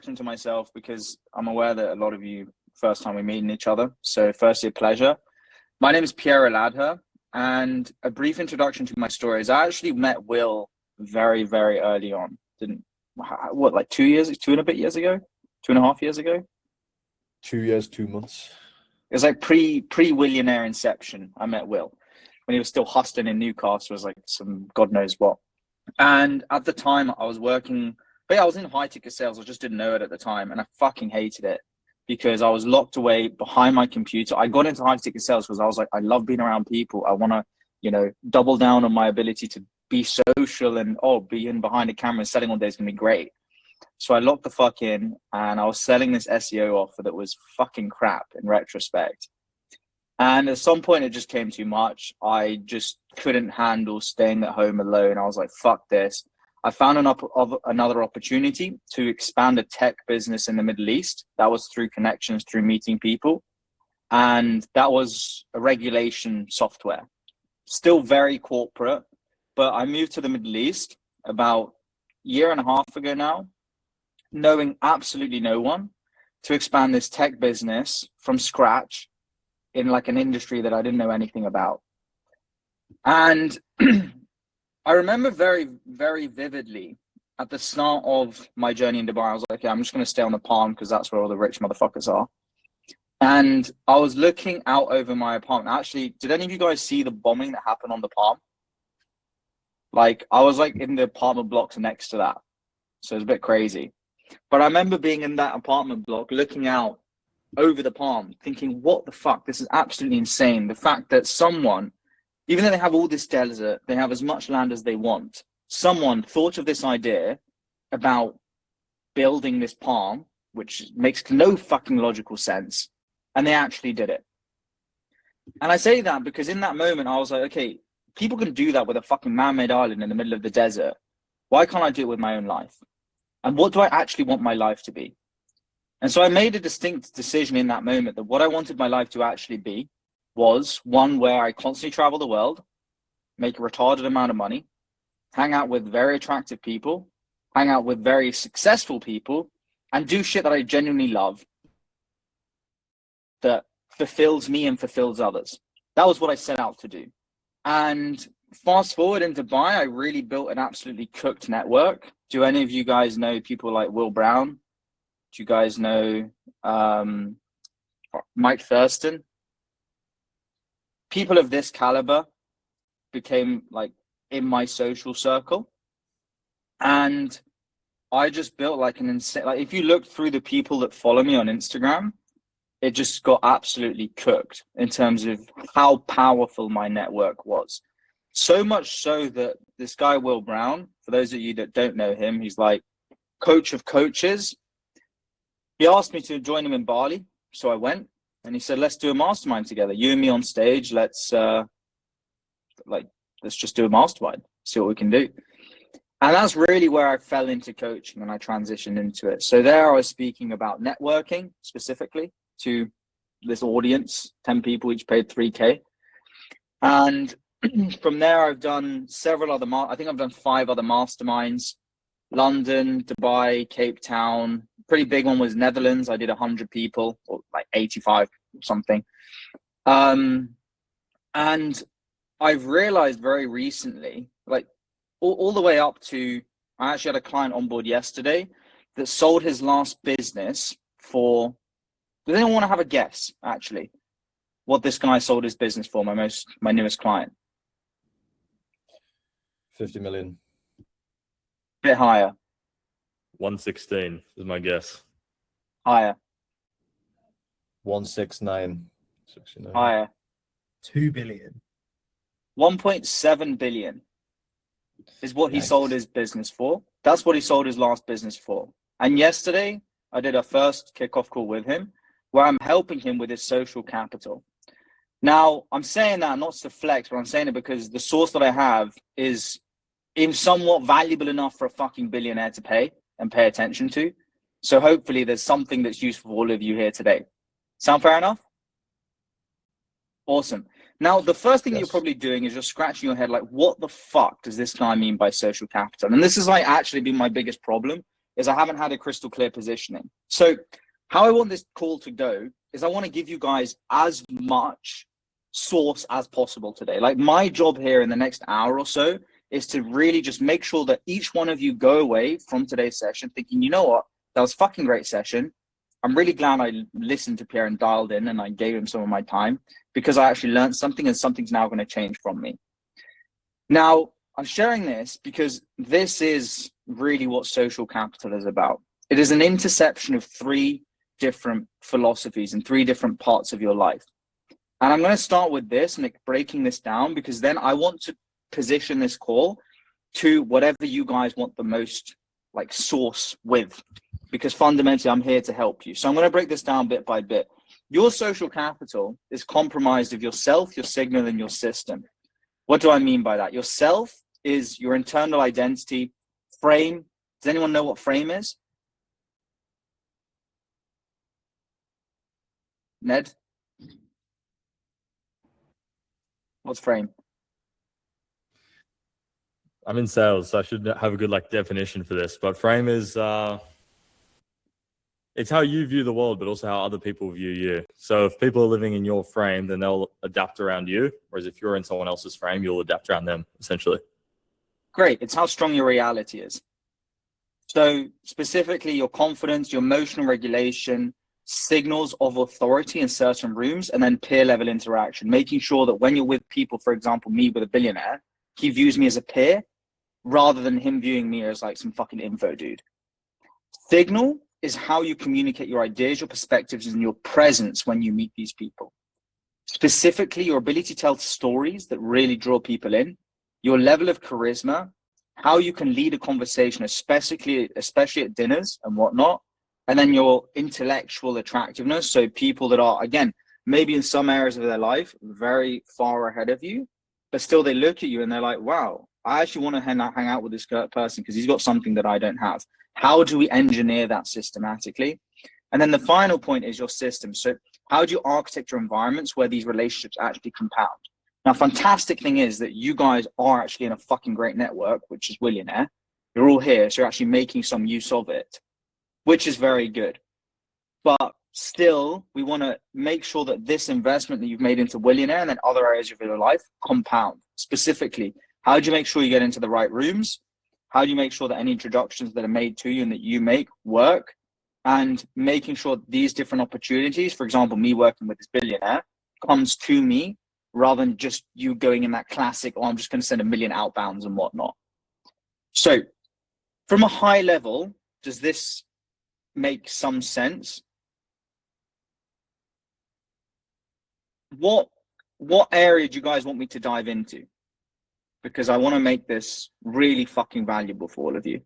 To myself, because I'm aware that a lot of you first time we're meeting each other. So firstly, a pleasure. My name is Pierre Aladha, and a brief introduction to my story is I actually met Will very, very early on. Like 2 years, 2.5 years ago? 2 years, 2 months. It was like pre-Willionaire inception. I met Will when he was still hustling in Newcastle, was like some God knows what. And at the time I was working, but yeah, I was in high ticket sales. I just didn't know it at the time. And I fucking hated it because I was locked away behind my computer. I got into high ticket sales because I was like, I love being around people. I want to, double down on my ability to be social and, being behind a camera and selling all day is going to be great. So I locked the fuck in and I was selling this SEO offer that was fucking crap in retrospect. And at some point it just came too much. I just couldn't handle staying at home alone. I was like, fuck this. I found another opportunity to expand a tech business in the Middle East. That was through connections, through meeting people. And that was a regulation software. Still very corporate, but I moved to the Middle East about a year and a half ago now, knowing absolutely no one, to expand this tech business from scratch in like an industry that I didn't know anything about. And I remember very, very vividly at the start of my journey in Dubai, I was like, okay, I'm just going to stay on the Palm because that's where all the rich motherfuckers are. And I was looking out over my apartment. Actually, did any of you guys see the bombing that happened on the Palm? Like, I was like in the apartment blocks next to that. So it was a bit crazy. But I remember being in that apartment block, looking out over the Palm, thinking, what the fuck? This is absolutely insane. The fact that someone, even though they have all this desert, they have as much land as they want, someone thought of this idea about building this Palm, which makes no fucking logical sense, and they actually did it. And I say that because in that moment, I was like, okay, people can do that with a fucking man-made island in the middle of the desert. Why can't I do it with my own life? And what do I actually want my life to be? And so I made a distinct decision in that moment that what I wanted my life to actually be was one where I constantly travel the world, make a retarded amount of money, hang out with very attractive people, hang out with very successful people, and do shit that I genuinely love that fulfills me and fulfills others. That was what I set out to do. And fast forward in Dubai, I really built an absolutely cooked network. Do any of you guys know people like Will Brown? Do you guys know Mike Thurston? People of this caliber became like in my social circle. And I just built like an insane, like if you look through the people that follow me on Instagram, it just got absolutely cooked in terms of how powerful my network was. So much so that this guy, Will Brown, for those of you that don't know him, he's like coach of coaches. He asked me to join him in Bali. So I went and he said, let's do a mastermind together. You and me on stage. Let's just do a mastermind, see what we can do. And that's really where I fell into coaching and I transitioned into it. So there I was speaking about networking specifically to this audience, 10 people, each paid $3K. And from there, I've done several other, I think I've done 5 other masterminds, London, Dubai, Cape Town. Pretty big one was Netherlands. I did 100 people, or like 85 or something. And I've realized very recently, like all the way up to, I actually had a client on board yesterday that sold his last business for, does anyone want to have a guess, actually, what this guy sold his business for, my newest client? 50 million. Bit higher. 116 is my guess. Higher. 169. 69. Higher. 2 billion. 1.7 billion is what he sold his business for. That's what he sold his last business for. And yesterday, I did a first kickoff call with him where I'm helping him with his social capital. Now, I'm saying that not to flex, but I'm saying it because the source that I have is somewhat valuable enough for a fucking billionaire to pay and pay attention to. So hopefully there's something that's useful for all of you here today. Sound fair enough? Awesome. Now, the first thing you're probably doing is just scratching your head like, what the fuck does this guy mean by social capital? And this has like actually been my biggest problem is I haven't had a crystal clear positioning. So how I want this call to go is I want to give you guys as much source as possible today. Like my job here in the next hour or so is to really just make sure that each one of you go away from today's session thinking, you know what, that was a fucking great session. I'm really glad I listened to Pierre and dialed in and I gave him some of my time because I actually learned something and something's now going to change from me. Now, I'm sharing this because this is really what social capital is about. It is an intersection of 3 different philosophies and 3 different parts of your life. And I'm going to start with this and breaking this down because then I want to position this call to whatever you guys want the most like source with, because fundamentally I'm here to help you. So I'm going to break this down bit by bit. Your social capital is comprised of yourself, your signal, and your system. What do I mean by that? Yourself is your internal identity. Frame. Does anyone know what frame is? Ned? What's frame? I'm in sales, so I should have a good like definition for this. But frame is it's how you view the world, but also how other people view you. So if people are living in your frame, then they'll adapt around you. Whereas if you're in someone else's frame, you'll adapt around them, essentially. Great. It's how strong your reality is. So specifically your confidence, your emotional regulation, signals of authority in certain rooms, and then peer level interaction, making sure that when you're with people, for example, me with a billionaire, he views me as a peer rather than him viewing me as like some fucking info dude. Signal is how you communicate your ideas, your perspectives, and your presence when you meet these people. Specifically, your ability to tell stories that really draw people in, your level of charisma, how you can lead a conversation, especially at dinners and whatnot, and then your intellectual attractiveness. So people that are, again, maybe in some areas of their life, very far ahead of you, but still they look at you and they're like, wow, I actually want to hang out with this person because he's got something that I don't have. How do we engineer that systematically? And then the final point is your system. So how do you architect your environments where these relationships actually compound? Now, fantastic thing is that you guys are actually in a fucking great network, which is Willionaire. You're all here, so you're actually making some use of it, which is very good. But still, we want to make sure that this investment that you've made into Willionaire and then other areas of your life compound. Specifically, how do you make sure you get into the right rooms? How do you make sure that any introductions that are made to you and that you make work? And making sure these different opportunities, for example, me working with this billionaire, comes to me rather than just you going in that classic, oh, I'm just going to send 1 million outbounds and whatnot. So from a high level, does this make some sense? What area do you guys want me to dive into? Because I want to make this really fucking valuable for all of you.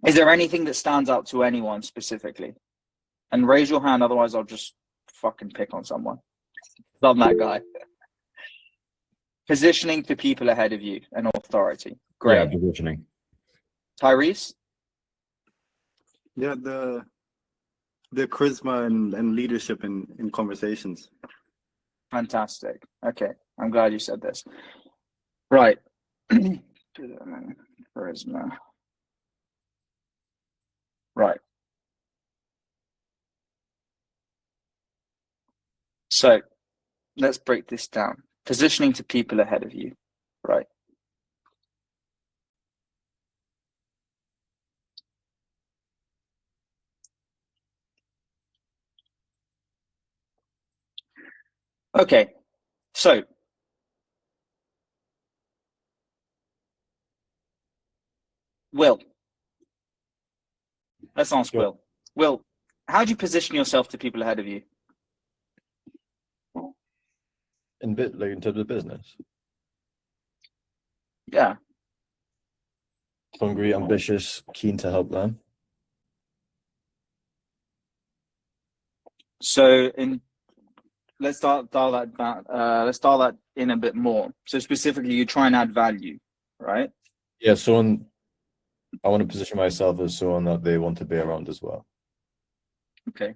Is there anything that stands out to anyone specifically? And raise your hand, otherwise I'll just fucking pick on someone. Love that guy. Positioning to people ahead of you and authority. Great. Yeah, positioning. Tyrese? Yeah, the charisma and leadership in conversations. Fantastic. Okay, I'm glad you said this. Right. Charisma. Right. So let's break this down. Positioning to people ahead of you. Right. Okay, so Will, let's ask Sure. Will. Will, how do you position yourself to people ahead of you? In terms of business. Yeah. Hungry, ambitious, keen to help them. So let's dial that in a bit more. So specifically, you try and add value, right? Yeah, I want to position myself as someone that they want to be around as well. Okay.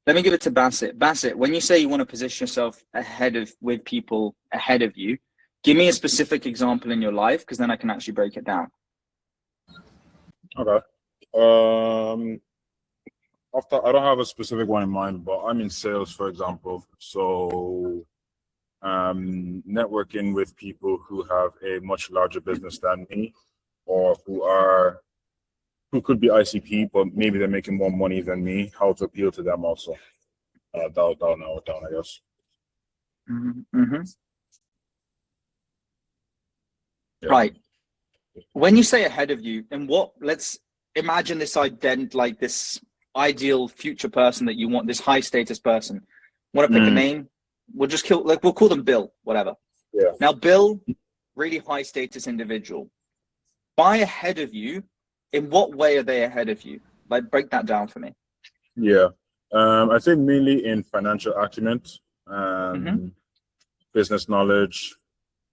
Let me give it to Bassett. Bassett, when you say you want to position yourself with people ahead of you, give me a specific example in your life, because then I can actually break it down. Okay. I don't have a specific one in mind, but I'm in sales, for example. So networking with people who have a much larger business than me, or who could be ICP, but maybe they're making more money than me, how to appeal to them also. That'll narrow it down, I guess. Mm-hmm. Yeah. Right. When you say ahead of you, and let's imagine this like this ideal future person that you want, this high status person. Want to pick a name? We'll just we'll call them Bill, whatever. Yeah. Now, Bill, really high status individual. By ahead of you, in what way are they ahead of you? Like, break that down for me. Yeah. I think mainly in financial acumen, business knowledge,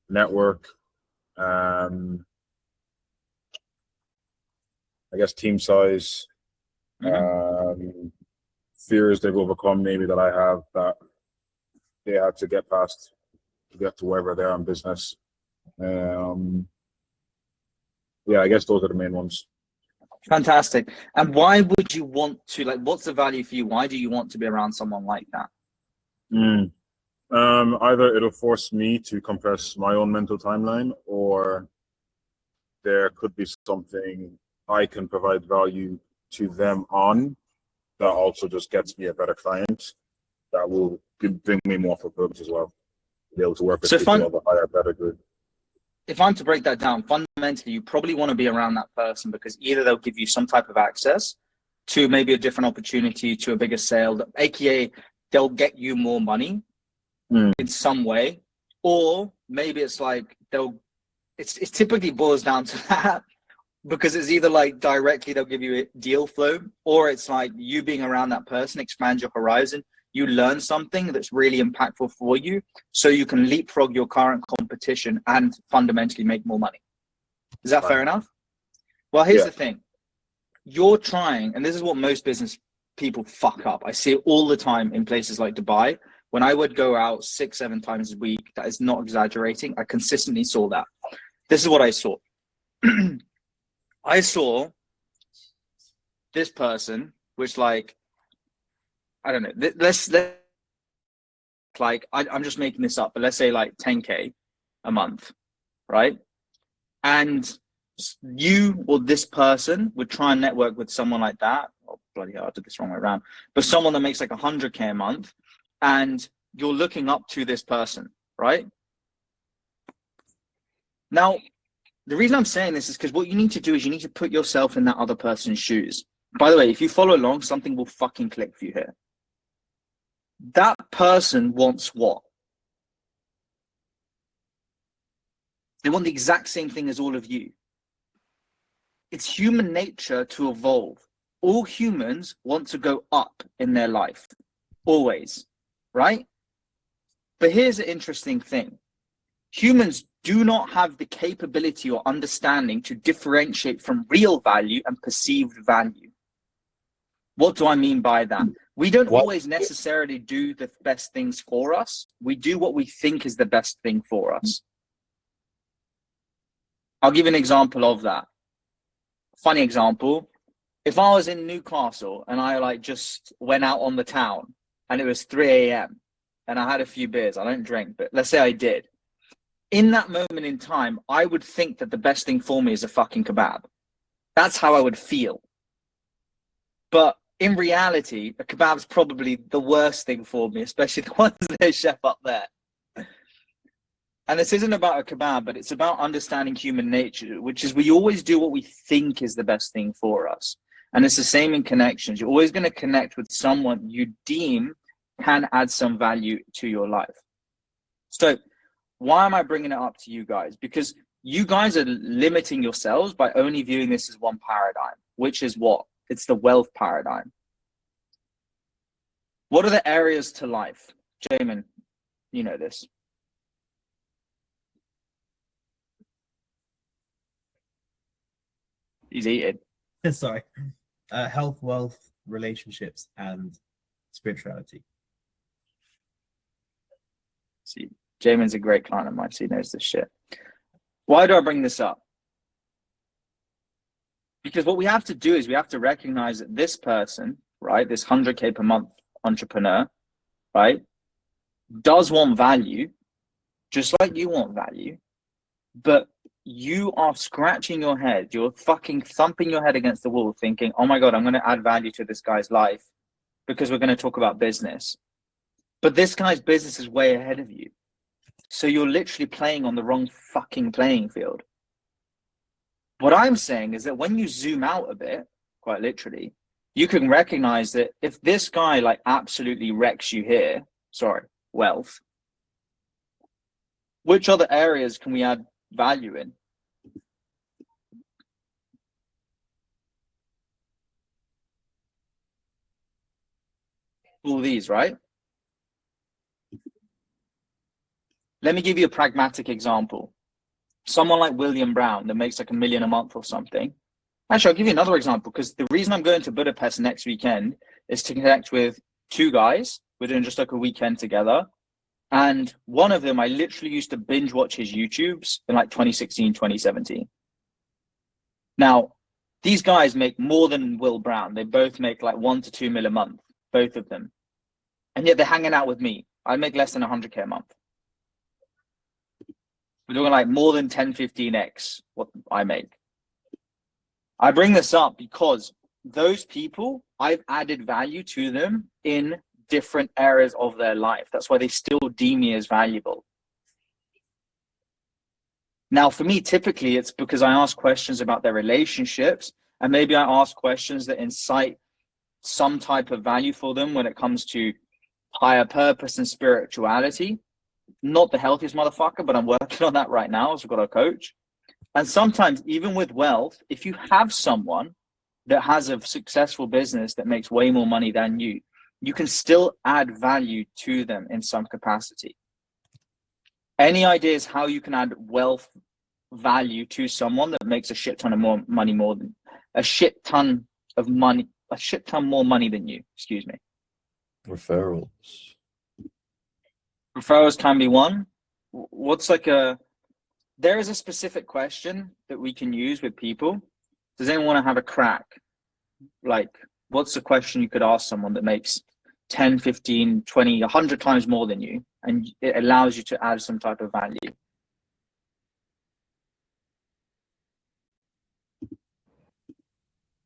network, I guess team size, fears they've overcome maybe that I have that they had to get past to get to wherever they are in business. Yeah, I guess those are the main ones. Fantastic. And why would you want to, like, what's the value for you? Why do you want to be around someone like that? Either it'll force me to compress my own mental timeline, or there could be something I can provide value to them on that also just gets me a better client that will bring me more fulfillment as well. Be able to work with people of a higher pedigree. If I'm to break that down, fundamentally, you probably want to be around that person because either they'll give you some type of access to maybe a different opportunity, to a bigger sale, aka they'll get you more money in some way, or maybe it's like it typically boils down to that, because it's either like directly they'll give you a deal flow, or it's like you being around that person expands your horizon. You learn something that's really impactful for you, so you can leapfrog your current competition and fundamentally make more money. Is that fair enough? Well, here's the thing. You're trying, and this is what most business people fuck up. I see it all the time in places like Dubai. When I would go out 6-7 times a week, that is not exaggerating. I consistently saw that. This is what I saw. I saw this person, which, like, I don't know. Let's like, I'm just making this up, but let's say like 10K a month, right? And you or this person would try and network with someone like that. Oh, bloody hell, I did this wrong way around. But someone that makes like 100K a month, and you're looking up to this person, right? Now, the reason I'm saying this is because what you need to do is you need to put yourself in that other person's shoes. By the way, if you follow along, something will fucking click for you here. That person wants what? They want the exact same thing as all of you. It's human nature to evolve. All humans want to go up in their life, always, right? But here's the interesting thing. Humans do not have the capability or understanding to differentiate from real value and perceived value. What do I mean by that? We don't always necessarily do the best things for us. We do what we think is the best thing for us. I'll give you an example of that. Funny example. If I was in Newcastle and I like just went out on the town and it was 3 a.m. and I had a few beers, I don't drink, but let's say I did. In that moment in time, I would think that the best thing for me is a fucking kebab. That's how I would feel. But in reality, a kebab's probably the worst thing for me, especially the ones their chef up there. And this isn't about a kebab, but it's about understanding human nature, which is we always do what we think is the best thing for us. And it's the same in connections. You're always going to connect with someone you deem can add some value to your life. So why am I bringing it up to you guys? Because you guys are limiting yourselves by only viewing this as one paradigm, which is what? It's the wealth paradigm. What are the areas to life? Jamin, you know this. He's eating. Sorry. Health, wealth, relationships, and spirituality. See, Jamin's a great client of mine, so he knows this shit. Why do I bring this up? Because what we have to do is we have to recognize that this person, right, this 100K per month entrepreneur, right, does want value, just like you want value, but you are scratching your head, you're fucking thumping your head against the wall thinking, oh my God, I'm going to add value to this guy's life because we're going to talk about business. But this guy's business is way ahead of you. So you're literally playing on the wrong fucking playing field. What I'm saying is that when you zoom out a bit, quite literally, you can recognize that if this guy like absolutely wrecks you here, wealth, which other areas can we add value in? All these, right? Let me give you a pragmatic example. Someone like William Brown that makes like $1 million a month or something. Actually, I'll give you another example, because the reason I'm going to Budapest next weekend is to connect with two guys. We're doing just like a weekend together. And one of them, I literally used to binge watch his YouTubes in like 2016, 2017. Now, these guys make more than Will Brown. They both make like 1 to 2 mil a month, both of them. And yet they're hanging out with me. I make less than 100K a month. We're doing like more than 10, 15x what I make. I bring this up because those people, I've added value to them in different areas of their life. That's why they still deem me as valuable. Now, for me, typically, it's because I ask questions about their relationships, and maybe I ask questions that incite some type of value for them when it comes to higher purpose and spirituality. Not the healthiest motherfucker, but I'm working on that right now. So I've got a coach. And sometimes, even with wealth, if you have someone that has a successful business that makes way more money than you, you can still add value to them in some capacity. Any ideas how you can add wealth value to someone that makes a shit ton of more money more than a shit ton more money than you? Excuse me. Referrals. Referrals can be one. What's like there is a specific question that we can use with people. Does anyone want to have a crack? Like, what's the question you could ask someone that makes 10, 15, 20, 100 times more than you, and it allows you to add some type of value?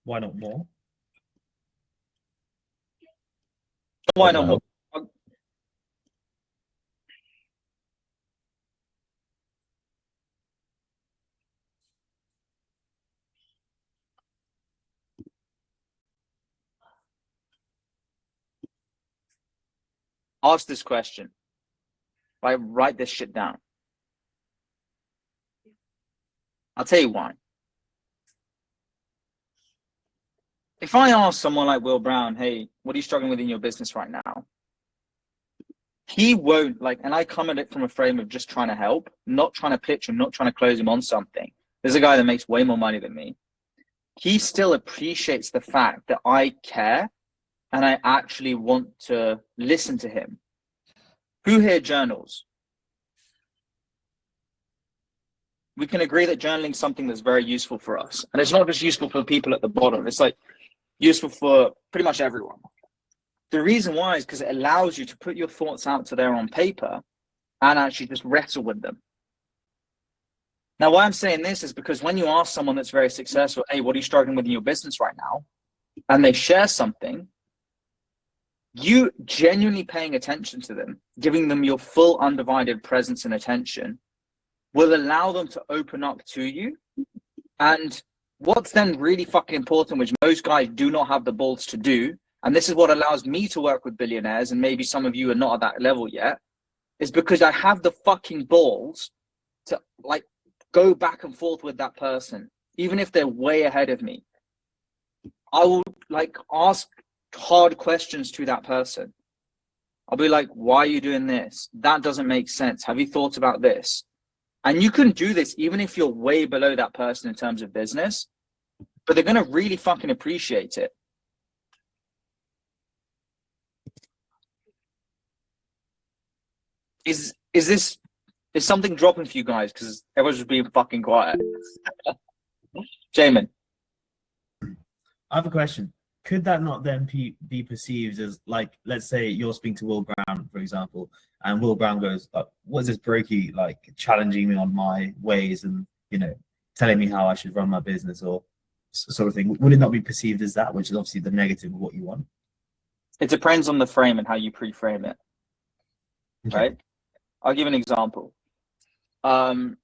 Why not more? Why not more? Ask this question. Write this shit down. I'll tell you why. If I ask someone like Will Brown, hey, what are you struggling with in your business right now? He won't and I come at it from a frame of just trying to help, not trying to pitch him, not trying to close him on something. There's a guy that makes way more money than me. He still appreciates the fact that I care and I actually want to listen to him. Who here journals? We can agree that journaling is something that's very useful for us. And it's not just useful for people at the bottom. It's like useful for pretty much everyone. The reason why is because it allows you to put your thoughts out to there on paper and actually just wrestle with them. Now, why I'm saying this is because when you ask someone that's very successful, hey, what are you struggling with in your business right now? And they share something, you genuinely paying attention to them, giving them your full undivided presence and attention, will allow them to open up to you. And what's then really fucking important, which most guys do not have the balls to do, and this is what allows me to work with billionaires, and maybe some of you are not at that level yet, is because I have the fucking balls to go back and forth with that person, even if they're way ahead of me. I will ask hard questions to that person. I'll be like, why are you doing this? That doesn't make sense. Have you thought about this? And you can do this even if you're way below that person in terms of business, but they're going to really fucking appreciate it. Is something dropping for you guys? Because everyone's just being fucking quiet. Jamin. I have a question. Could that not then be perceived as like, let's say you're speaking to Will Brown, for example, and Will Brown goes, "What is this brokey like challenging me on my ways and telling me how I should run my business or sort of thing?" Would it not be perceived as that, which is obviously the negative of what you want? It depends on the frame and how you pre-frame it, right? I'll give an example. On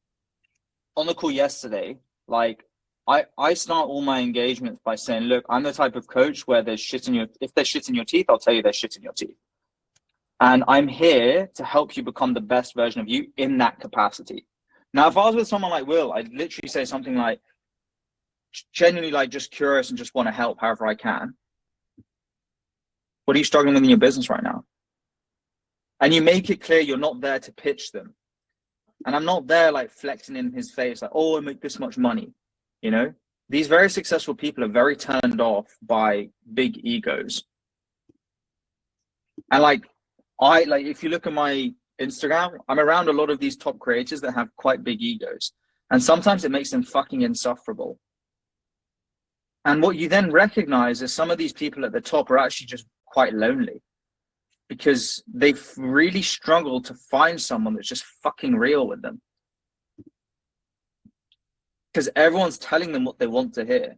the call yesterday, like I start all my engagements by saying, look, I'm the type of coach where if there's shit in your teeth, I'll tell you there's shit in your teeth. And I'm here to help you become the best version of you in that capacity. Now, if I was with someone like Will, I'd literally say something like, genuinely like just curious and just want to help however I can. What are you struggling with in your business right now? And you make it clear you're not there to pitch them. And I'm not there like flexing in his face, like, oh, I make this much money. These very successful people are very turned off by big egos. And if you look at my Instagram, I'm around a lot of these top creators that have quite big egos. And sometimes it makes them fucking insufferable. And what you then recognize is some of these people at the top are actually just quite lonely because they've really struggled to find someone that's just fucking real with them. Because everyone's telling them what they want to hear.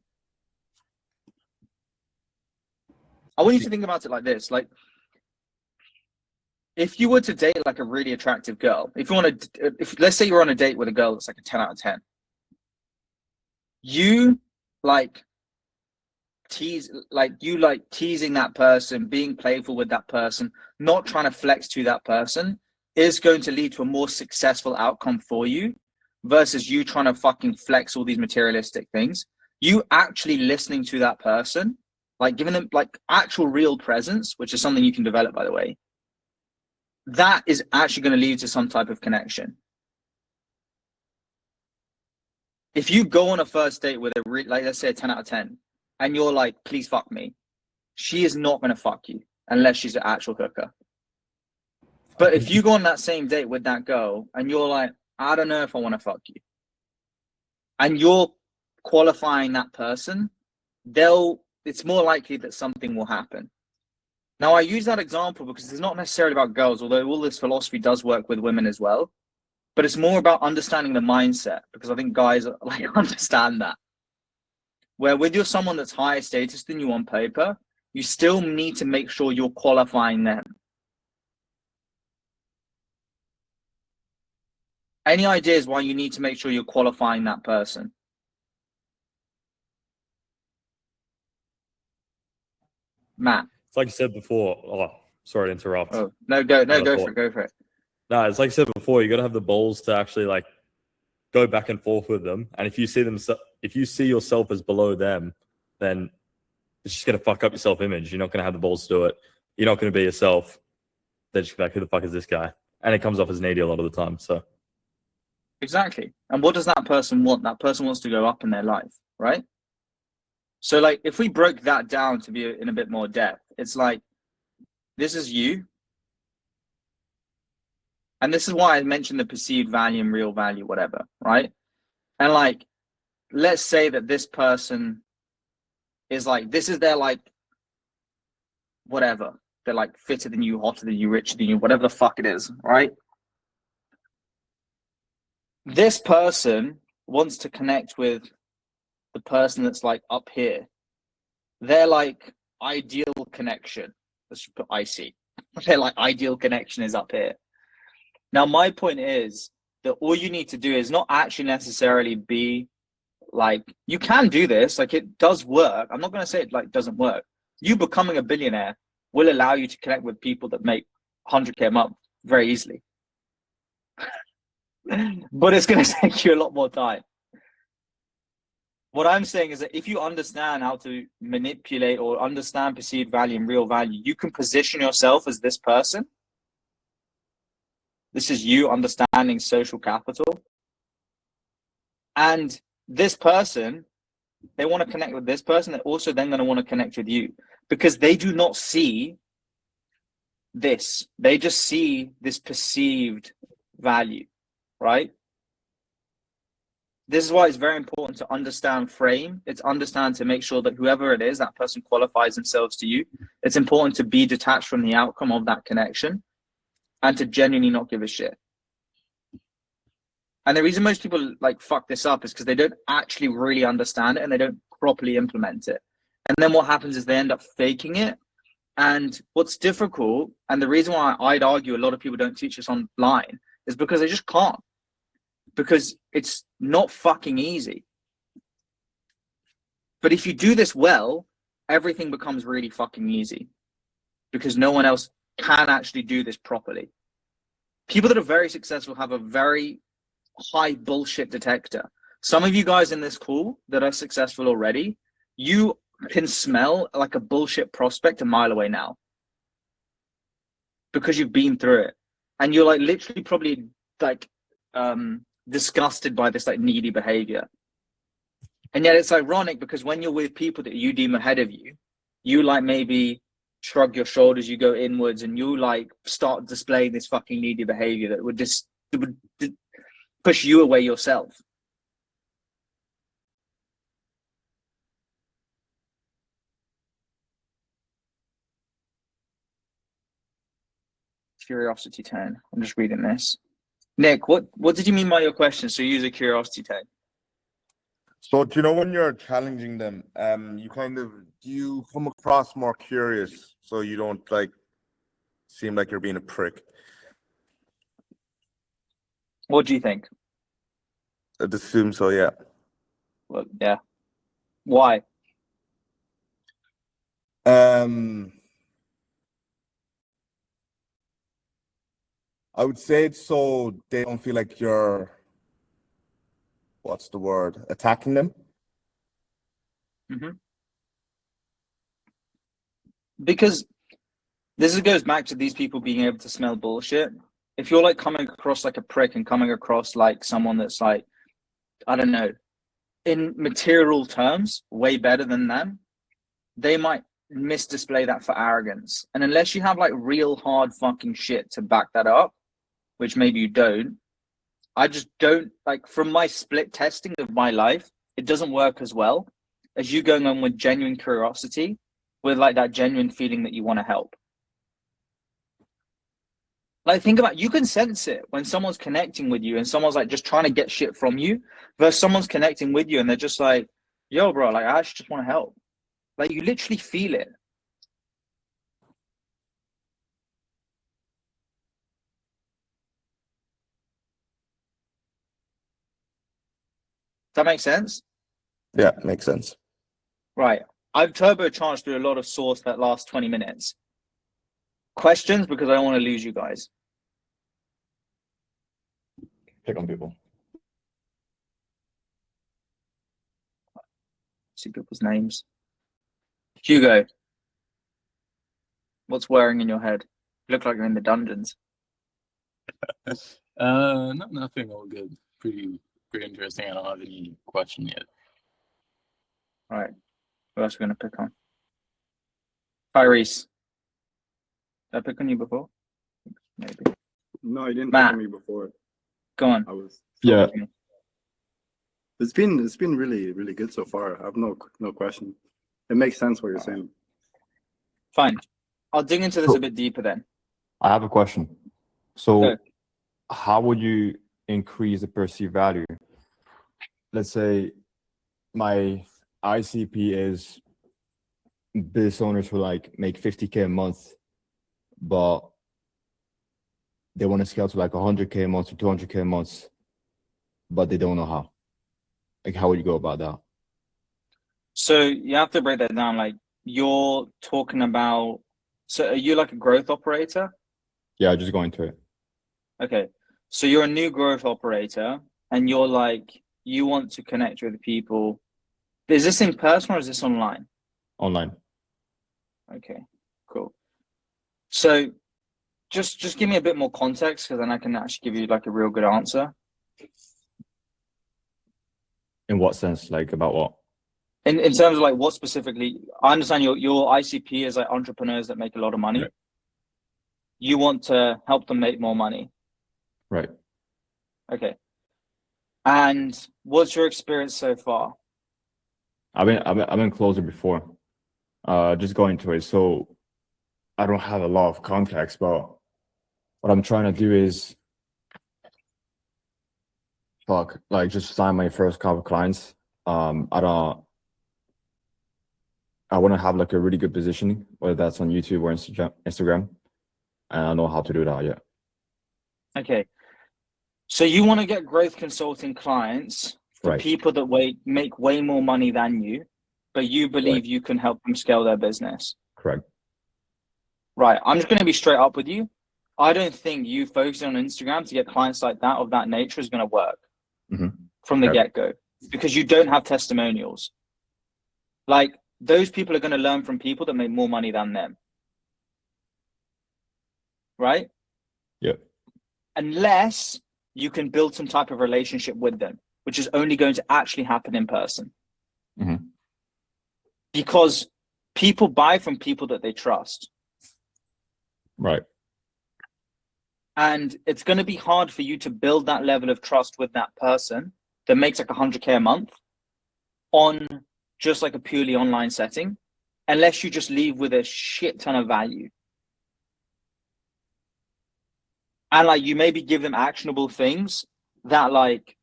I want you to think about it like this. Like, if you were to date like a really attractive girl, let's say you're on a date with a girl that's like a 10 out of 10, you teasing that person, being playful with that person, not trying to flex to that person is going to lead to a more successful outcome for you versus you trying to fucking flex all these materialistic things. You actually listening to that person, like giving them like actual real presence, which is something you can develop, by the way, that is actually going to lead to some type of connection. If you go on a first date with let's say a 10 out of 10, and you're like, please fuck me, she is not going to fuck you unless she's an actual hooker. But if you go on that same date with that girl and you're like, I don't know if I want to fuck you, and you're qualifying that person, it's more likely that something will happen. Now, I use that example because it's not necessarily about girls, although all this philosophy does work with women as well. But it's more about understanding the mindset, because I think guys understand that. Where with you're someone that's higher status than you on paper, you still need to make sure you're qualifying them. Any ideas why you need to make sure you're qualifying that person? Matt. It's like you said before. Oh, sorry to interrupt. Oh, no, go for it. No, it's like I said before, you got to have the balls to actually like go back and forth with them. And if you see yourself as below them, then it's just going to fuck up your self-image. You're not going to have the balls to do it. You're not going to be yourself. They're just like, who the fuck is this guy? And it comes off as needy a lot of the time. So exactly. And what does that person want? That person wants to go up in their life, right? So like, if we broke that down to be in a bit more depth, it's like, this is you. And this is why I mentioned the perceived value and real value, whatever, right? And like, let's say that this person is like, this is their like, whatever. They're like fitter than you, hotter than you, richer than you, whatever the fuck it is, right? This person wants to connect with the person that's like up here. They're like ideal connection. Let's put IC. They're like ideal connection is up here. Now, my point is that all you need to do is not actually necessarily be like, you can do this, like it does work. I'm not going to say it like doesn't work. You becoming a billionaire will allow you to connect with people that make 100K a month very easily. But it's going to take you a lot more time. What I'm saying is that if you understand how to manipulate or understand perceived value and real value, you can position yourself as this person. This is you understanding social capital. And this person, they want to connect with this person. They're also then going to want to connect with you because they do not see this. They just see this perceived value, right? This is why it's very important to understand frame. It's understand to make sure that whoever it is, that person qualifies themselves to you. It's important to be detached from the outcome of that connection and to genuinely not give a shit. And the reason most people like fuck this up is because they don't actually really understand it and they don't properly implement it. And then what happens is they end up faking it. And what's difficult, and the reason why I'd argue a lot of people don't teach this online, is because they just can't. Because it's not fucking easy. But if you do this well, everything becomes really fucking easy. Because no one else can actually do this properly. People that are very successful have a very high bullshit detector. Some of you guys in this call that are successful already, you can smell like a bullshit prospect a mile away now. Because you've been through it. And you're like literally probably like disgusted by this like needy behavior. And yet it's ironic because when you're with people that you deem ahead of you, you like maybe shrug your shoulders, you go inwards, and you like start displaying this fucking needy behavior that would just push you away yourself. Curiosity tone. I'm just reading this. Nick, what did you mean by your question? So use a curiosity tone. So do you know when you're challenging them, you come across more curious, so you don't like seem like you're being a prick? What do you think? I'd assume so, yeah. Well, yeah. Why? I would say it's so they don't feel like you're, what's the word, attacking them. Because this goes back to these people being able to smell bullshit. If you're like coming across like a prick and coming across like someone that's like, I don't know, in material terms, way better than them, they might misdisplay that for arrogance. And unless you have like real hard fucking shit to back that up, which maybe you don't, I just don't, like, from my split testing of my life, it doesn't work as well as you going on with genuine curiosity, with like that genuine feeling that you want to help. Like, think about, you can sense it when someone's connecting with you and someone's like just trying to get shit from you versus someone's connecting with you and they're just like, yo, bro, like, I actually just want to help. Like, you literally feel it. Does that make sense? Yeah, makes sense. Right. I've turbocharged through a lot of source that last 20 minutes. Questions, because I don't want to lose you guys. Pick on people. See people's names. Hugo, what's whirring in your head? You look like you're in the dungeons. Nothing. All good. Pretty interesting. I don't have any question yet. All right. Who else are we going to pick on? Tyrese. Did I pick on you before? Maybe. No, you didn't Matt. pick on me before. Go on. I was. Yeah. It's been really, really good so far. I have no question. It makes sense what you're saying. Fine. I'll dig into this a bit deeper then. I have a question. So, Go. how would you increase the perceived value? Let's say my ICP is business owners who like make 50K a month, but they want to scale to like 100K a month or 200K a month, but they don't know how. Like, how would you go about that? So you have to break that down. Like, you're talking about, so are you like a growth operator? Yeah, just go into it. Okay. So you're a new growth operator and you're like, you want to connect with people. Is this in person or is this online? Online. Okay, cool. So just give me a bit more context because then I can actually give you like a real good answer. In what sense? Like, about what? In terms of like what specifically, I understand your ICP is like entrepreneurs that make a lot of money. Right. You want to help them make more money. Right. Okay. And what's your experience so far? I've been closer before. Just going to it. So I don't have a lot of context, but what I'm trying to do is just sign my first couple of clients. I want to have like a really good positioning, whether that's on YouTube or Instagram. And I don't know how to do that yet. Okay. So you want to get growth consulting clients for Right. people that make way more money than you, but you believe you can help them scale their business. Correct. Right. I'm just going to be straight up with you. I don't think you focusing on Instagram to get clients like that of that nature is going to work from the Okay. get-go, because you don't have testimonials. Like, those people are going to learn from people that make more money than them. Right? Yep. Unless you can build some type of relationship with them, which is only going to actually happen in person. Mhm. Because people buy from people that they trust. Right. And it's going to be hard for you to build that level of trust with that person that makes like 100K a month on just like a purely online setting, unless you just leave with a shit ton of value. And like, you maybe give them actionable things that like,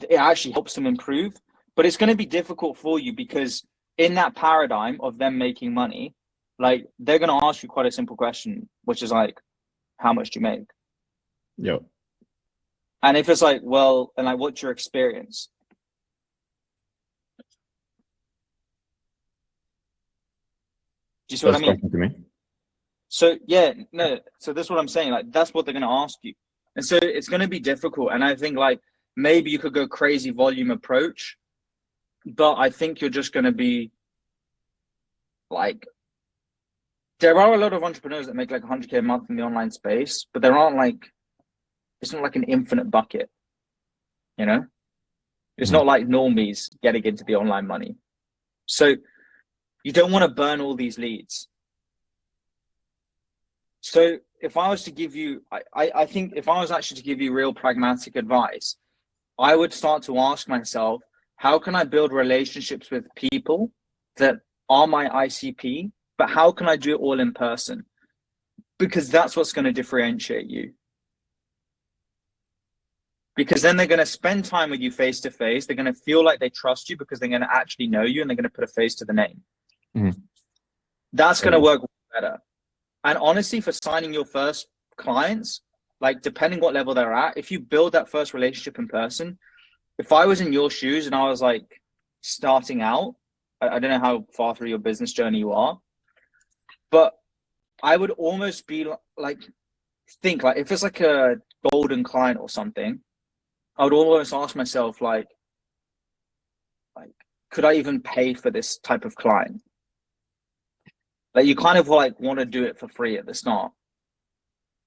it actually helps them improve, but it's going to be difficult for you because in that paradigm of them making money, like they're going to ask you quite a simple question, which is like, how much do you make? Yep. And if it's like, well, and like, what's your experience? Do you see what I That's mean? talking to me. So yeah, no. So that's what I'm saying. Like, that's what they're going to ask you, and so it's going to be difficult. And I think like maybe you could go crazy volume approach, but I think you're just going to be like, there are a lot of entrepreneurs that make like 100K a month in the online space, but there aren't like, it's not like an infinite bucket, you know? It's not like normies getting into the online money. So you don't want to burn all these leads. So if I was to give you, I think if I was actually to give you real pragmatic advice, I would start to ask myself, how can I build relationships with people that are my ICP, but how can I do it all in person? Because that's what's going to differentiate you. Because then they're going to spend time with you face to face. They're going to feel like they trust you because they're going to actually know you and they're going to put a face to the name. That's going to work better. And honestly, for signing your first clients, like depending what level they're at, if you build that first relationship in person, if I was in your shoes and I was like starting out, I don't know how far through your business journey you are, but I would almost be like, think like if it's like a golden client or something, I would almost ask myself like, could I even pay for this type of client? Like you kind of like want to do it for free at the start.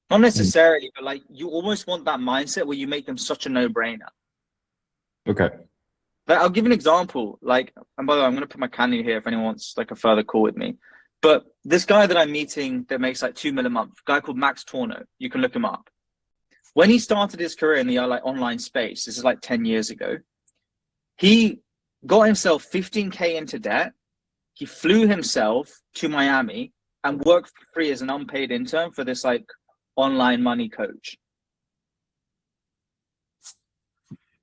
Not necessarily, but like you almost want that mindset where you make them such a no-brainer. Okay. But I'll give an example. Like, and by the way, I'm going to put my candy here if anyone wants like a further call with me. But this guy that I'm meeting that makes like 2 million a month, a guy called Max Torno, you can look him up. When he started his career in the like online space, this is like 10 years ago, he got himself 15K into debt. He flew himself to Miami and worked for free as an unpaid intern for this like online money coach.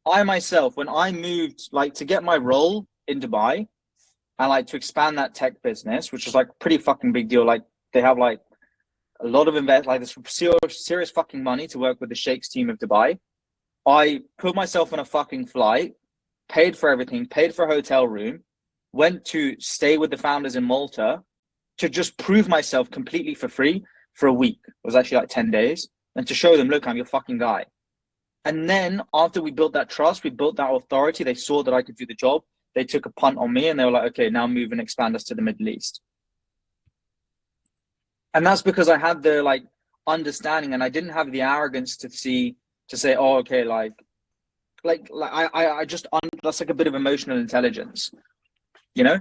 I myself, when I moved like to get my role in Dubai and like to expand that tech business, which was like pretty fucking big deal. Like they have like a lot of like this serious fucking money to work with the Sheikh's team of Dubai. I put myself on a fucking flight, paid for everything, paid for a hotel room, went to stay with the founders in Malta to just prove myself completely for free for a week. It was actually like 10 days. And to show them, look, I'm your fucking guy. And then after we built that trust, we built that authority, they saw that I could do the job. They took a punt on me and they were like, okay, now move and expand us to the Middle East. And that's because I had the like understanding and I didn't have the arrogance to say, oh, okay, I just, that's like a bit of emotional intelligence, you know?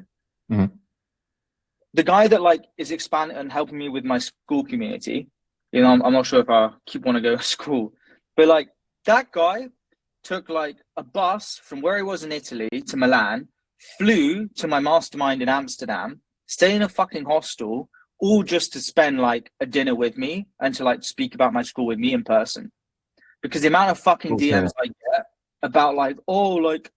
The guy that like is expanding and helping me with my school community, you know, I'm not sure if I want to go to school, but like that guy took like a bus from where he was in Italy to Milan, flew to my mastermind in Amsterdam, stayed in a fucking hostel, all just to spend like a dinner with me and to like speak about my school with me in person. Because the amount of fucking Okay. DMs I get about like, oh, like,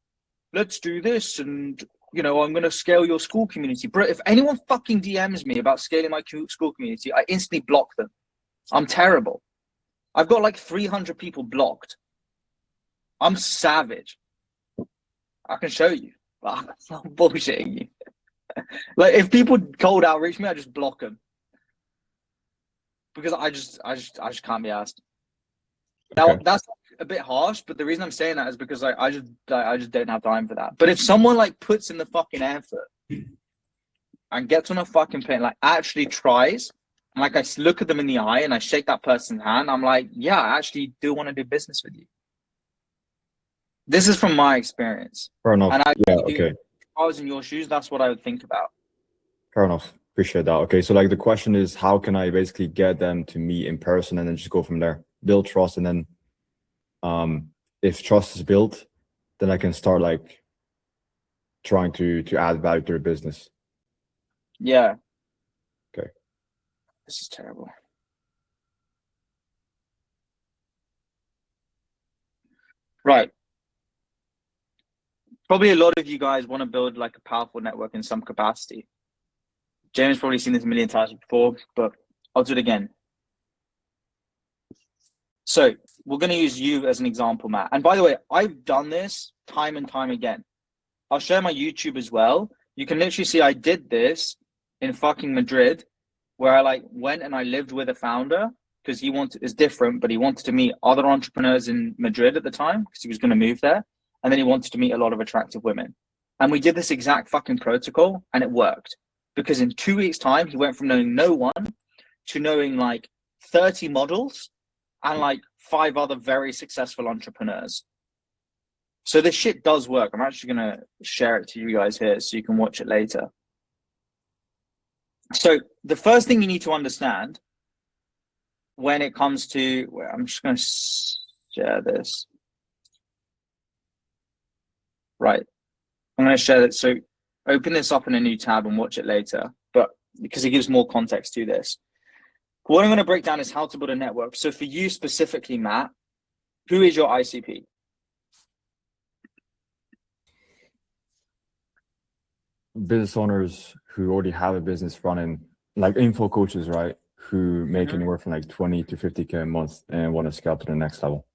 let's do this and, you know, I'm going to scale your school community. Bro, if anyone fucking DMs me about scaling my school community, I instantly block them. I'm terrible. I've got like 300 people blocked. I'm savage. I can show you. I'm not bullshitting you. Like, if people cold outreach me, I just block them. Because I just can't be asked. Now, Okay. that's a bit harsh, but the reason I'm saying that is because I just don't have time for that. But if someone like puts in the fucking effort and gets on a fucking plane, like actually tries, and like I look at them in the eye and I shake that person's hand, I'm like, yeah, I actually do want to do business with you. This is from my experience. Fair enough. And Yeah, if okay. I was in your shoes, that's what I would think about. Fair enough. Appreciate that. Okay, so like the question is, how can I basically get them to meet in person and then just go from there, build trust, and then if trust is built, then I can start like trying to add value to their business. Yeah. Okay. This is terrible. Right. Probably a lot of you guys want to build like a powerful network in some capacity. James probably seen this a million times before, but I'll do it again. So we're going to use you as an example, Matt. And by the way, I've done this time and time again. I'll share my YouTube as well. You can literally see I did this in fucking Madrid, where I like went and I lived with a founder because it's different, but he wanted to meet other entrepreneurs in Madrid at the time because he was going to move there. And then he wanted to meet a lot of attractive women. And we did this exact fucking protocol and it worked. Because in 2 weeks' time, he went from knowing no one to knowing like 30 models and like 5 other very successful entrepreneurs. So this shit does work. I'm actually going to share it to you guys here so you can watch it later. So the first thing you need to understand when it comes to, I'm just going to share this. Right. I'm going to share that. So open this up in a new tab and watch it later, but because it gives more context to this. What I'm going to break down is how to build a network. So for you specifically, Matt, who is your ICP? Business owners who already have a business running, like info coaches, right? Who make anywhere from like 20 to 50K a month and want to scale to the next level.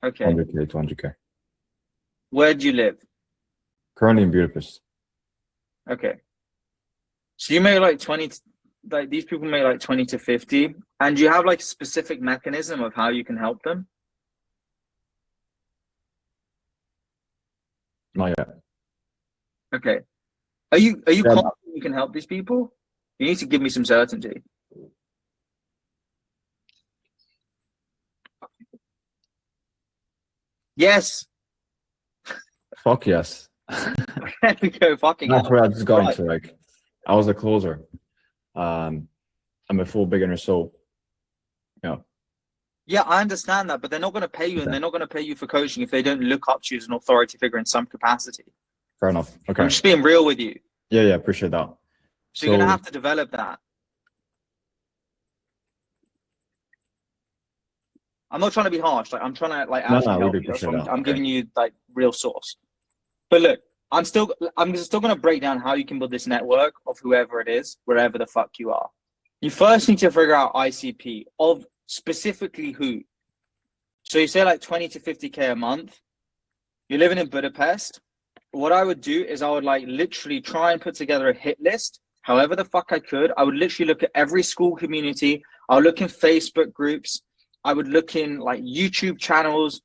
Okay. 100K to 100K. Where do you live? Currently in Budapest. Okay. So you make like 20, like these people make like 20 to 50. And do you have like a specific mechanism of how you can help them? Not yet. Okay. Are you Yeah, confident you can help these people? You need to give me some certainty. Yes. Fuck yes. There we go. Fucking That's hell. where I was going Right. to. Like, I was a closer. I'm a full beginner, so yeah. Yeah, I understand that, but they're not going to pay you, and Okay. they're not going to pay you for coaching if they don't look up to you as an authority figure in some capacity. Fair enough. Okay. I'm just being real with you. Yeah, appreciate that. So you're going to have to develop that. I'm not trying to be harsh. Like I'm trying to like No, actually we help do you. That's appreciate what that. I'm Okay. giving you like real source. But look, I'm still going to break down how you can build this network of whoever it is, wherever the fuck you are. You first need to figure out ICP of specifically who. So you say like 20 to 50K a month. You're living in Budapest. What I would do is I would like literally try and put together a hit list. However the fuck I could. I would literally look at every school community. I'll look in Facebook groups. I would look in like YouTube channels.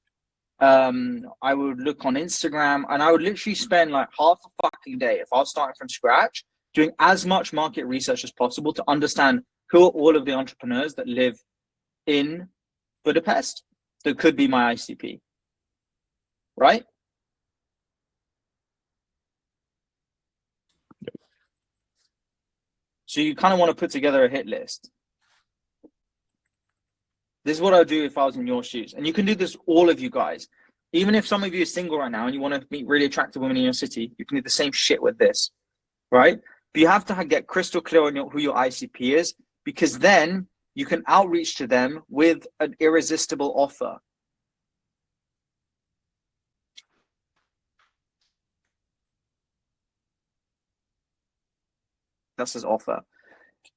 I would look on Instagram, and I would literally spend like half a fucking day if I was starting from scratch doing as much market research as possible to understand who are all of the entrepreneurs that live in Budapest that could be my ICP, right? So you kind of want to put together a hit list. This is what I would do if I was in your shoes. And you can do this, all of you guys. Even if some of you are single right now and you want to meet really attractive women in your city, you can do the same shit with this, right? But you have to get crystal clear on who your ICP is, because then you can outreach to them with an irresistible offer. That's his offer.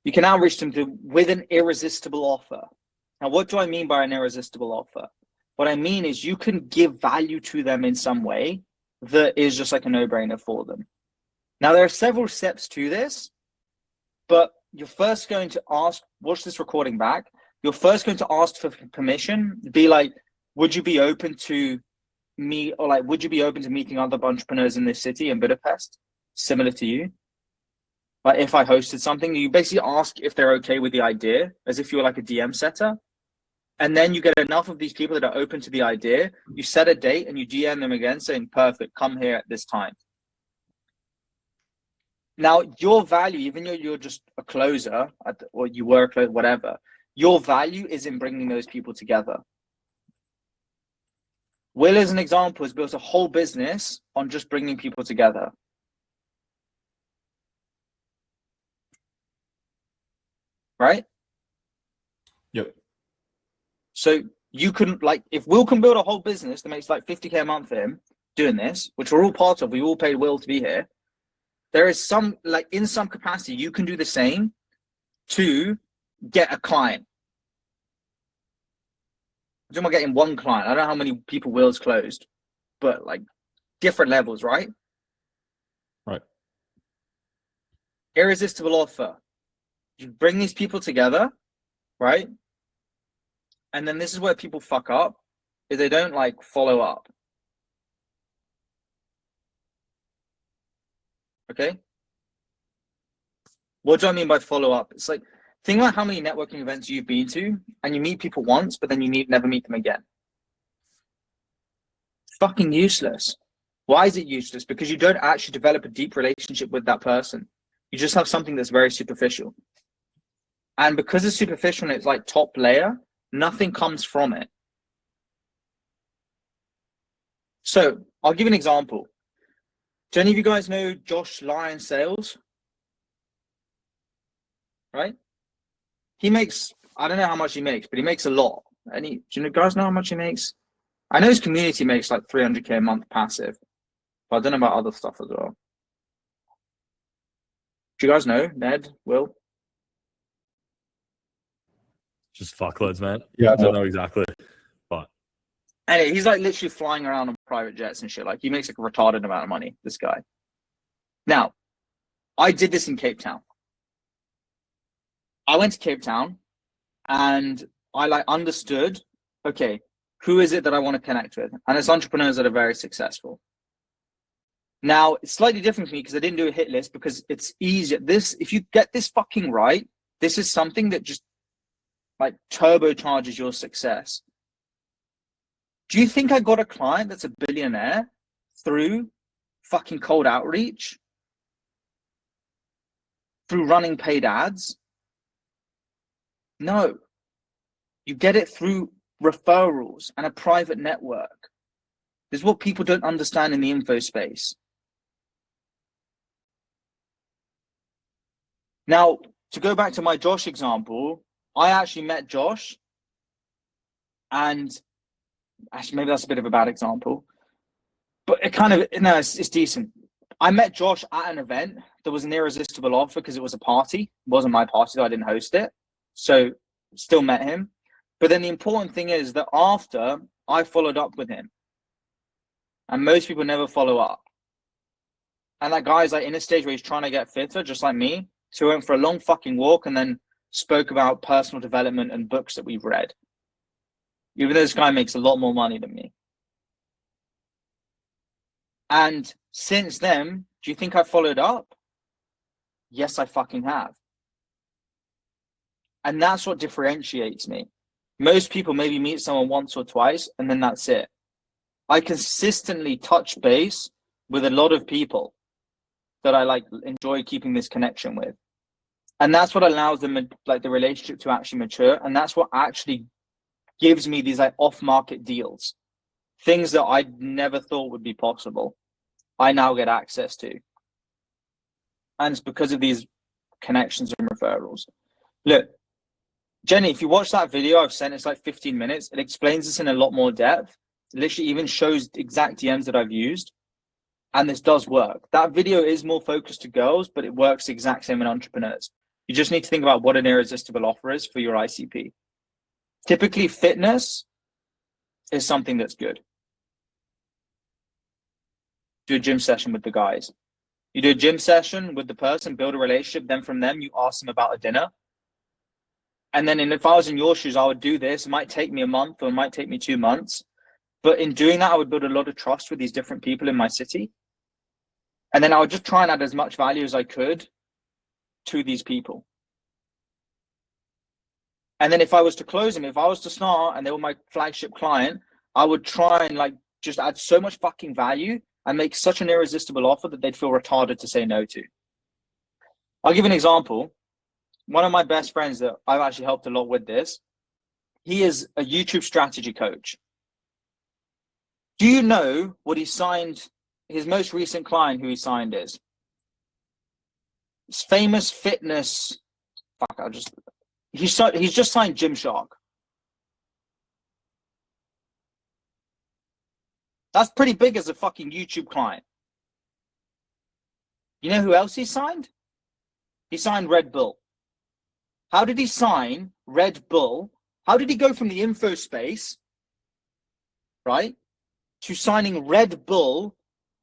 You can outreach them with an irresistible offer. Now, what do I mean by an irresistible offer? What I mean is you can give value to them in some way that is just like a no-brainer for them. Now, there are several steps to this, but you're first going to ask, watch this recording back. You're first going to ask for permission, be like, would you be open to me, or like, would you be open to meeting other entrepreneurs in this city, in Budapest, similar to you? Like if I hosted something, you basically ask if they're okay with the idea, as if you're like a DM setter. And then you get enough of these people that are open to the idea. You set a date and you DM them again saying, perfect, come here at this time. Now, your value, even though you're just a closer, or you were a closer, whatever, your value is in bringing those people together. Will, as an example, has built a whole business on just bringing people together. Right? Yep. So you can, like, if Will can build a whole business that makes like 50K a month for him doing this, which we're all part of, we all paid Will to be here. There is some, like, in some capacity, you can do the same to get a client. I'm talking about getting one client. I don't know how many people Will's closed, but like different levels, right? Right. Irresistible offer. You bring these people together, right? And then this is where people fuck up, is they don't like follow up. Okay? What do I mean by follow up? It's like, think about how many networking events you've been to and you meet people once, but then you never meet them again. Fucking useless. Why is it useless? Because you don't actually develop a deep relationship with that person. You just have something that's very superficial. And because it's superficial and it's like top layer, nothing comes from it. So I'll give you an example. Do any of you guys know Josh Lyon Sales? Right? He makes, I don't know how much he makes, but he makes a lot. Do you guys know how much he makes? I know his community makes like 300K a month passive, but I don't know about other stuff as well. Do you guys know, Ned, Will? Just fuckloads, man. Yeah. I don't know exactly, but And he's like literally flying around on private jets and shit. Like he makes like a retarded amount of money, this guy. Now, I did this in Cape Town. I went to Cape Town and I like understood, okay, who is it that I want to connect with? And it's entrepreneurs that are very successful. Now, it's slightly different for me because I didn't do a hit list because it's easier. If you get this fucking right, this is something that just like turbocharges your success. Do you think I got a client that's a billionaire through fucking cold outreach? Through running paid ads? No. You get it through referrals and a private network. This is what people don't understand in the info space. Now, to go back to my Josh example, I actually met Josh, and actually maybe that's a bit of a bad example, but it kind of, no, it's decent. I met Josh at an event. There was an irresistible offer because it was a party. It wasn't my party, though I didn't host it. So still met him. But then the important thing is that after, I followed up with him. And most people never follow up. And that guy's like in a stage where he's trying to get fitter, just like me. So we went for a long fucking walk and then spoke about personal development and books that we've read. Even though this guy makes a lot more money than me. And since then, do you think I followed up? Yes, I fucking have. And that's what differentiates me. Most people maybe meet someone once or twice and then that's it. I consistently touch base with a lot of people that I like enjoy keeping this connection with. And that's what allows them like the relationship to actually mature. And that's what actually gives me these like off-market deals. things that I never thought would be possible, I now get access to. And it's because of these connections and referrals. Look, Jenny, if you watch that video I've sent, it's like 15 minutes. It explains this in a lot more depth. It literally even shows exact DMs that I've used. And this does work. That video is more focused to girls, but it works the exact same in entrepreneurs. You just need to think about what an irresistible offer is for your ICP. Typically, fitness is something that's good. Do a gym session with the guys. You do a gym session with the person, build a relationship. Then from them, you ask them about a dinner. And then if I was in your shoes, I would do this. It might take me a month or it might take me 2 months. But in doing that, I would build a lot of trust with these different people in my city. And then I would just try and add as much value as I could to these people. And then if I was to close them, if I was to start and they were my flagship client, I would try and like just add so much fucking value and make such an irresistible offer that they'd feel retarded to say no to. I'll give an example. One of my best friends that I've actually helped a lot with this, he is a YouTube strategy coach. Do you know what he signed? His most recent client who he signed is? It's famous fitness. Fuck, he's just signed Gymshark. That's pretty big as a fucking YouTube client. You know who else he signed? He signed Red Bull. How did he sign Red Bull? How did he go from the info space, right, to signing Red Bull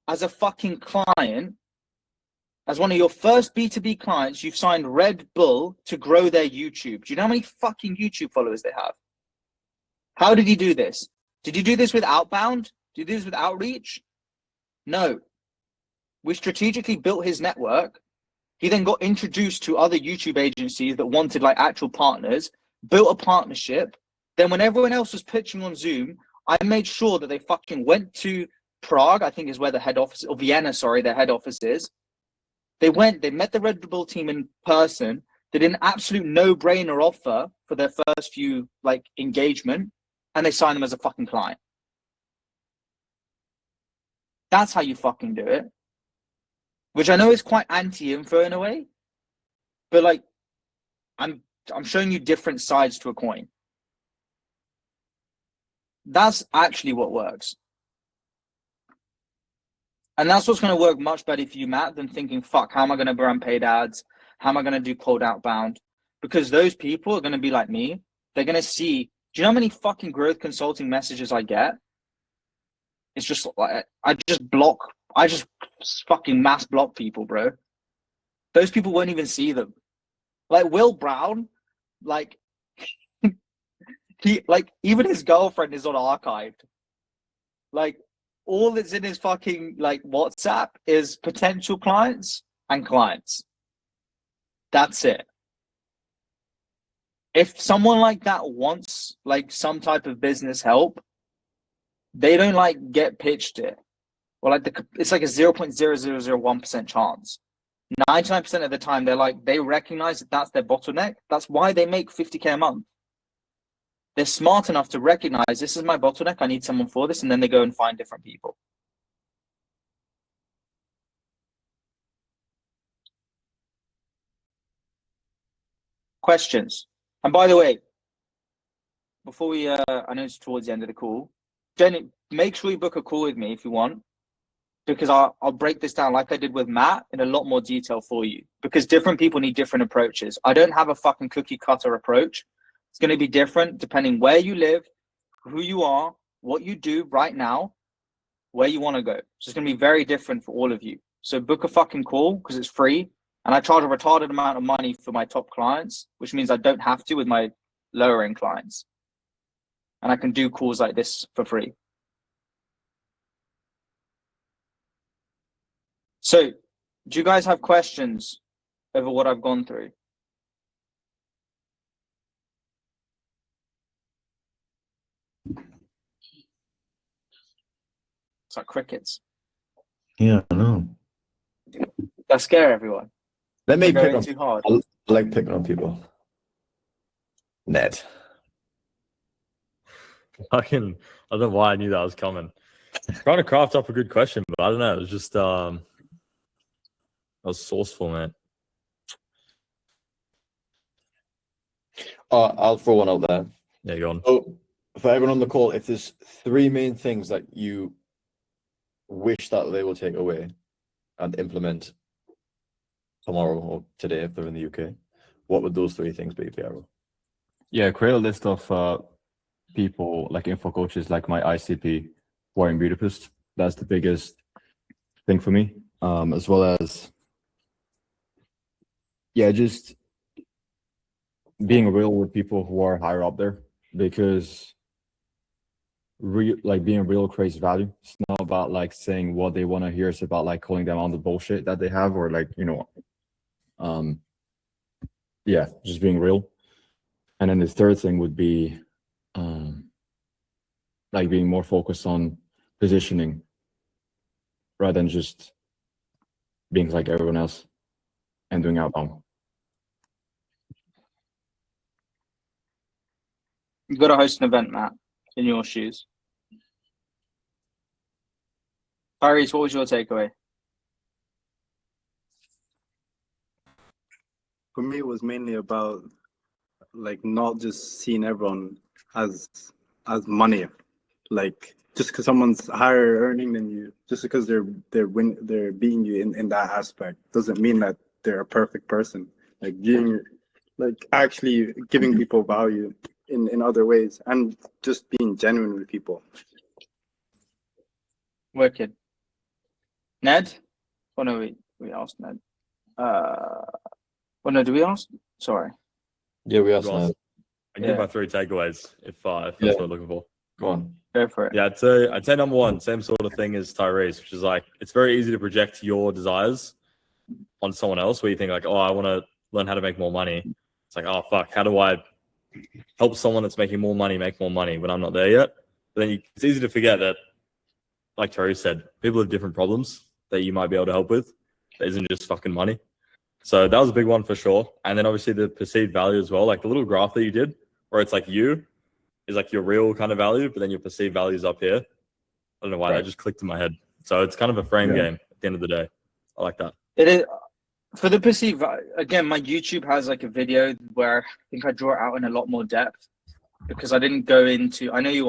as a fucking client? As one of your first B2B clients, you've signed Red Bull to grow their YouTube. Do you know how many fucking YouTube followers they have? How did he do this? Did he do this with outbound? Did he do this with outreach? No. We strategically built his network. He then got introduced to other YouTube agencies that wanted like actual partners, built a partnership. Then when everyone else was pitching on Zoom, I made sure that they fucking went to Prague, I think is where the head office, or Vienna, sorry, their head office is. They met the Red Bull team in person. They did an absolute no-brainer offer for their first few like engagement, and they signed them as a fucking client. That's how you fucking do it. Which I know is quite anti-info in a way, but like I'm showing you different sides to a coin. That's actually what works. And that's what's going to work much better for you, Matt, than thinking, fuck, how am I going to run paid ads? How am I going to do cold outbound? Because those people are going to be like me. They're going to see, do you know how many fucking growth consulting messages I get? It's just like, I just fucking mass block people, bro. Those people won't even see them. Like Will Brown, like, even his girlfriend is on archived. Like, all that's in his fucking like WhatsApp is potential clients and clients. That's it. If someone like that wants like some type of business help, they don't like get pitched it. Or like it's like a 0.0001% chance. 99% of the time they recognize that that's their bottleneck. That's why they make 50K a month. They're smart enough to recognize this is my bottleneck. I need someone for this. And then they go and find different people. Questions? And by the way, before we, I know it's towards the end of the call, Jenny, make sure you book a call with me if you want, because I'll break this down like I did with Matt in a lot more detail for you, because different people need different approaches. I don't have a fucking cookie cutter approach. It's going to be different depending where you live, who you are, what you do right now, where you want to go. So it's going to be very different for all of you. So book a fucking call because it's free. And I charge a retarded amount of money for my top clients, which means I don't have to with my lower end clients. And I can do calls like this for free. So do you guys have questions over what I've gone through? It's like crickets. Yeah, I know. That scare everyone. Let me They're pick going on. too hard. I like picking on people. Ned. Fucking, I don't know why I knew that was coming. Trying to craft up a good question, but I don't know. It was just I was sourceful, man. I'll throw one out there. Yeah, go on. So, for everyone on the call, if there's three main things that you wish that they will take away and implement tomorrow or today if they're in the UK, what would those three things be, Piero? Yeah, create a list of people like info coaches like my ICP who are in Budapest. That's the biggest thing for me. As well as just being real with people who are higher up there, because being real creates value. It's not about like saying what they want to hear. It's about like calling them on the bullshit that they have, or like, just being real. And then the third thing would be like being more focused on positioning rather than just being like everyone else and doing outbound. You've got to host an event, Matt, in your shoes. Tyrese, what was your takeaway? For me, it was mainly about like not just seeing everyone as money. Like just because someone's higher earning than you, just because they're beating you in that aspect, doesn't mean that they're a perfect person. Like being like actually giving people value in other ways and just being genuine with people. Wicked. Ned? Oh no, we asked Ned. Oh no, did we ask? Sorry. Yeah, we asked Go on. that. I can give my three takeaways if that's Yeah. what I'm looking for. Go on. Go for it. Yeah, I'd say number one, same sort of thing as Tyrese, which is like it's very easy to project your desires on someone else where you think like, oh, I want to learn how to make more money. It's like, oh fuck, how do I help someone that's making more money make more money when I'm not there yet? But then it's easy to forget that, like Tyrese said, people have different problems that you might be able to help with. That isn't just fucking money. So that was a big one for sure. And then obviously the perceived value as well, like the little graph that you did where it's like you is like your real kind of value, but then your perceived value is up here. I don't know why that just clicked in my head. So it's kind of a frame game at the end of the day. I like that. It is for the perceived. Again, my YouTube has like a video where I think I draw it out in a lot more depth because I didn't go into. I know you